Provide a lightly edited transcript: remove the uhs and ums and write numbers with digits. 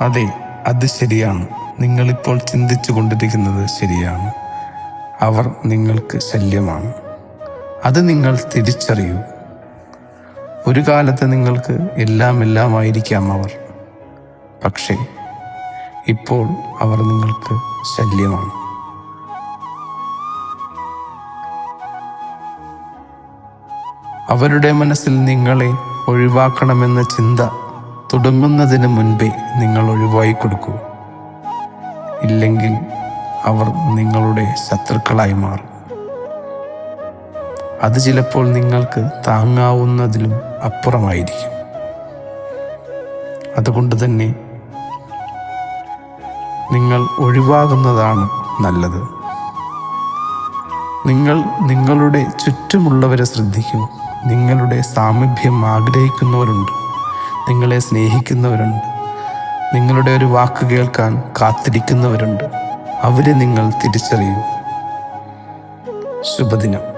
അതെ, അത് ശരിയാണ്. നിങ്ങളിപ്പോൾ ചിന്തിച്ചു കൊണ്ടിരിക്കുന്നത് ശരിയാണ്. അവർ നിങ്ങൾക്ക് ശല്യമാണ്. അത് നിങ്ങൾ തിരിച്ചറിയൂ. ഒരു കാലത്ത് നിങ്ങൾക്ക് എല്ലാമായിരിക്കാം അവർ. പക്ഷേ ഇപ്പോൾ അവർ നിങ്ങൾക്ക് ശല്യമാണ്. അവരുടെ മനസ്സിൽ നിങ്ങളെ ഒഴിവാക്കണമെന്ന ചിന്ത തുടങ്ങുന്നതിന് മുൻപേ നിങ്ങൾ ഒഴിവായി കൊടുക്കൂ. ഇല്ലെങ്കിൽ അവർ നിങ്ങളുടെ ശത്രുക്കളായി മാറും. അത് ചിലപ്പോൾ നിങ്ങൾക്ക് താങ്ങാവുന്നതിലും അപ്പുറമായിരിക്കും. അതുകൊണ്ട് തന്നെ നിങ്ങൾ ഒഴിവാകുന്നതാണ് നല്ലത്. നിങ്ങൾ നിങ്ങളുടെ ചുറ്റുമുള്ളവരെ ശ്രദ്ധിക്കൂ. നിങ്ങളുടെ സാമീപ്യം ആഗ്രഹിക്കുന്നവരുണ്ട്, നിങ്ങളെ സ്നേഹിക്കുന്നവരുണ്ട്, നിങ്ങളുടെ ഒരു വാക്ക് കേൾക്കാൻ കാത്തിരിക്കുന്നവരുണ്ട്. അവരെ നിങ്ങൾ തിരിച്ചറിയൂ. ശുഭദിനം.